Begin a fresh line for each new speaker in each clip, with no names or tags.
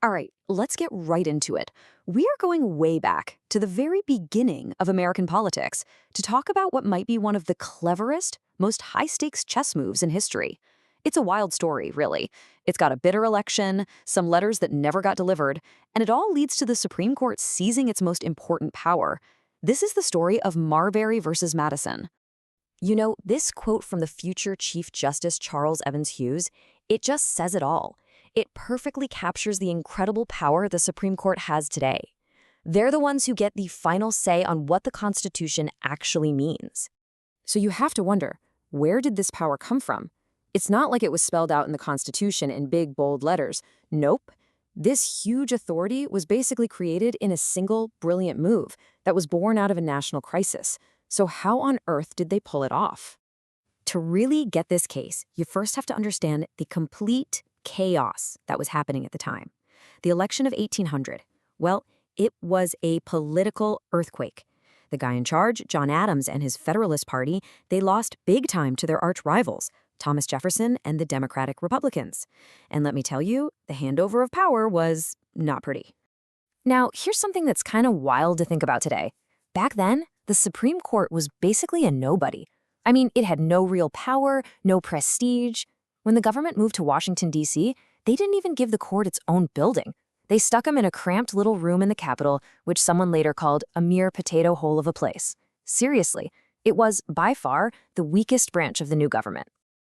All right, let's get right into it. We are going way back to the very beginning of American politics to talk about what might be one of the cleverest, most high stakes chess moves in history. It's a wild story, really. It's got a bitter election, some letters that never got delivered, and it all leads to the Supreme Court seizing its most important power. This is the story of Marbury versus Madison. You know, this quote from the future Chief Justice Charles Evans Hughes, it just says it all. It perfectly captures the incredible power the Supreme Court has today. They're the ones who get the final say on what the Constitution actually means. So you have to wonder, where did this power come from? It's not like it was spelled out in the Constitution in big, bold letters. Nope. This huge authority was basically created in a single, brilliant move that was born out of a national crisis. So how on earth did they pull it off? To really get this case, you first have to understand the complete chaos that was happening at the time. The election of 1800, well, it was a political earthquake. The guy in charge, John Adams and his Federalist Party, they lost big time to their arch rivals, Thomas Jefferson and the Democratic Republicans. And let me tell you, the handover of power was not pretty. Now, here's something that's kind of wild to think about today. Back then, the Supreme Court was basically a nobody. I mean, it had no real power, no prestige. When the government moved to Washington, D.C., they didn't even give the court its own building. They stuck him in a cramped little room in the Capitol, which someone later called a mere potato hole of a place. Seriously, it was, by far, the weakest branch of the new government.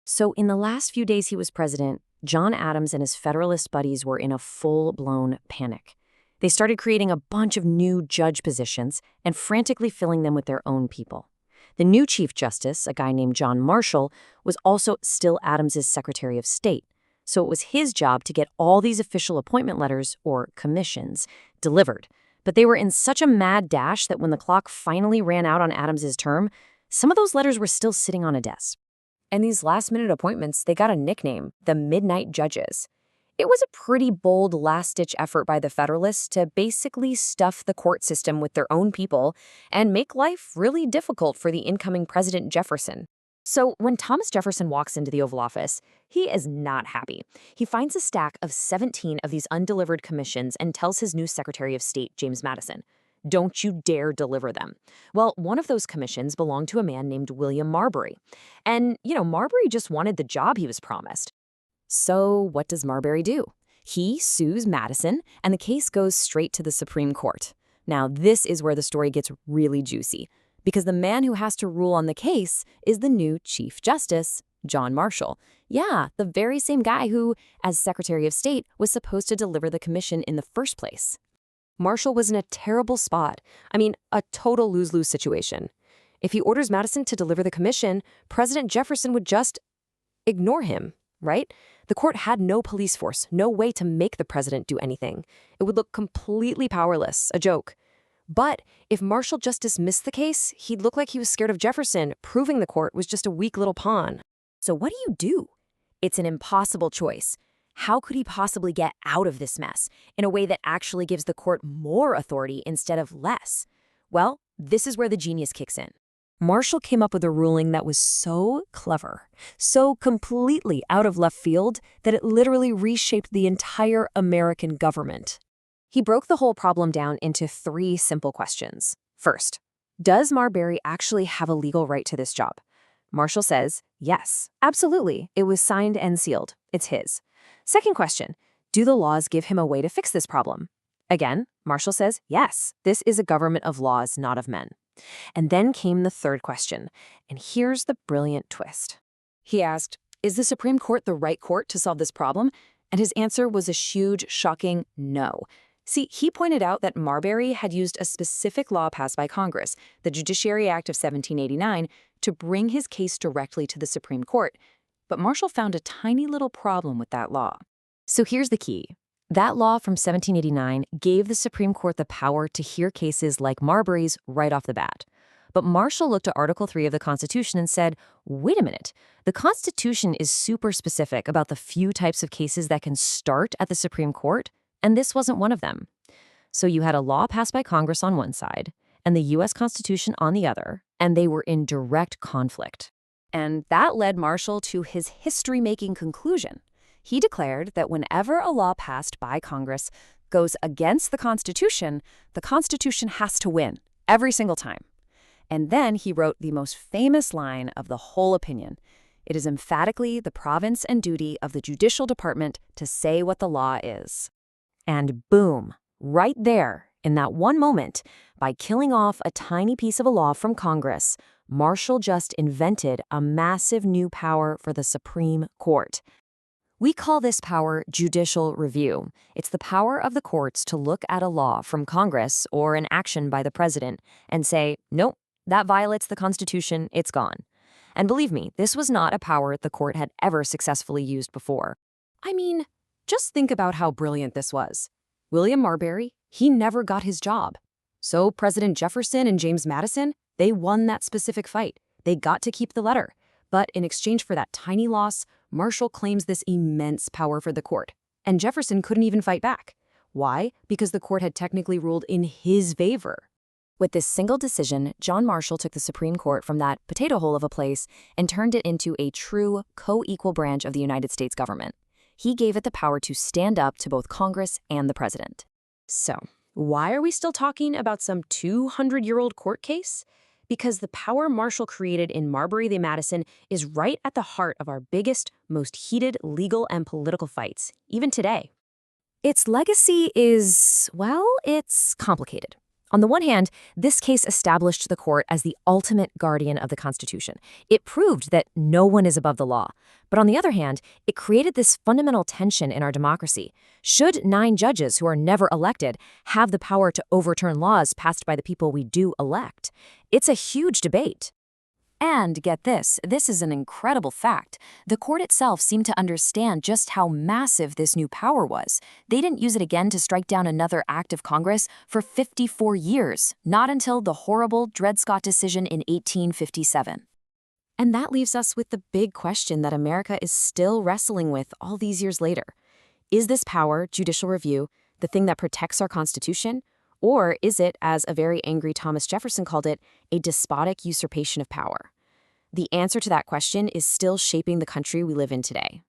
So in the last few days he was president, John Adams and his Federalist buddies were in a full-blown panic. They started creating a bunch of new judge positions and frantically filling them with their own people. The new Chief Justice, a guy named John Marshall, was also still Adams's Secretary of State. So it was his job to get all these official appointment letters, or commissions, delivered. But they were in such a mad dash that when the clock finally ran out on Adams's term, some of those letters were still sitting on a desk. And these last-minute appointments, they got a nickname, the Midnight Judges. It was a pretty bold last-ditch effort by the Federalists to basically stuff the court system with their own people and make life really difficult for the incoming President Jefferson. So when Thomas Jefferson walks into the Oval Office, he is not happy. He finds a stack of 17 of these undelivered commissions and tells his new Secretary of State, James Madison, "Don't you dare deliver them." Well, one of those commissions belonged to a man named William Marbury. And, Marbury just wanted the job he was promised. So what does Marbury do? He sues Madison, and the case goes straight to the Supreme Court. Now, this is where the story gets really juicy, because the man who has to rule on the case is the new Chief Justice, John Marshall. Yeah, the very same guy who, as Secretary of State, was supposed to deliver the commission in the first place. Marshall was in a terrible spot. I mean, a total lose-lose situation. If he orders Madison to deliver the commission, President Jefferson would just ignore him, right? The court had no police force, no way to make the president do anything. It would look completely powerless, a joke. But if Marshall just dismissed the case, he'd look like he was scared of Jefferson, proving the court was just a weak little pawn. So what do? It's an impossible choice. How could he possibly get out of this mess in a way that actually gives the court more authority instead of less? Well, this is where the genius kicks in. Marshall came up with a ruling that was so clever, so completely out of left field, that it literally reshaped the entire American government. He broke the whole problem down into 3 simple questions. First, does Marbury actually have a legal right to this job? Marshall says, yes, absolutely. It was signed and sealed. It's his. Second question, do the laws give him a way to fix this problem? Again, Marshall says, yes, this is a government of laws, not of men. And then came the third question, and here's the brilliant twist. He asked, is the Supreme Court the right court to solve this problem? And his answer was a huge, shocking no. See, he pointed out that Marbury had used a specific law passed by Congress, the Judiciary Act of 1789, to bring his case directly to the Supreme Court. But Marshall found a tiny little problem with that law. So here's the key. That law from 1789 gave the Supreme Court the power to hear cases like Marbury's right off the bat. But Marshall looked at Article 3 of the Constitution and said, wait a minute, the Constitution is super specific about the few types of cases that can start at the Supreme Court, and this wasn't one of them. So you had a law passed by Congress on one side, and the U.S. Constitution on the other, and they were in direct conflict. And that led Marshall to his history-making conclusion. He declared that whenever a law passed by Congress goes against the Constitution has to win, every single time. And then he wrote the most famous line of the whole opinion. It is emphatically the province and duty of the judicial department to say what the law is. And boom, right there, in that one moment, by killing off a tiny piece of a law from Congress, Marshall just invented a massive new power for the Supreme Court. We call this power judicial review. It's the power of the courts to look at a law from Congress or an action by the president and say, nope, that violates the Constitution, it's gone. And believe me, this was not a power the court had ever successfully used before. I mean, just think about how brilliant this was. William Marbury, he never got his job. So President Jefferson and James Madison, they won that specific fight. They got to keep the letter. But in exchange for that tiny loss, Marshall claims this immense power for the court. And Jefferson couldn't even fight back. Why? Because the court had technically ruled in his favor. With this single decision, John Marshall took the Supreme Court from that potato hole of a place and turned it into a true, co-equal branch of the United States government. He gave it the power to stand up to both Congress and the president. So, why are we still talking about some 200-year-old court case? Because the power Marshall created in Marbury v. Madison is right at the heart of our biggest, most heated legal and political fights, even today. Its legacy is, well, it's complicated. On the one hand, this case established the court as the ultimate guardian of the Constitution. It proved that no one is above the law. But on the other hand, it created this fundamental tension in our democracy. Should 9 judges who are never elected have the power to overturn laws passed by the people we do elect? It's a huge debate. And get this is an incredible fact. The court itself seemed to understand just how massive this new power was. They didn't use it again to strike down another act of Congress for 54 years, not until the horrible Dred Scott decision in 1857. And that leaves us with the big question that America is still wrestling with all these years later. Is this power, judicial review, the thing that protects our Constitution? Or is it, as a very angry Thomas Jefferson called it, a despotic usurpation of power? The answer to that question is still shaping the country we live in today.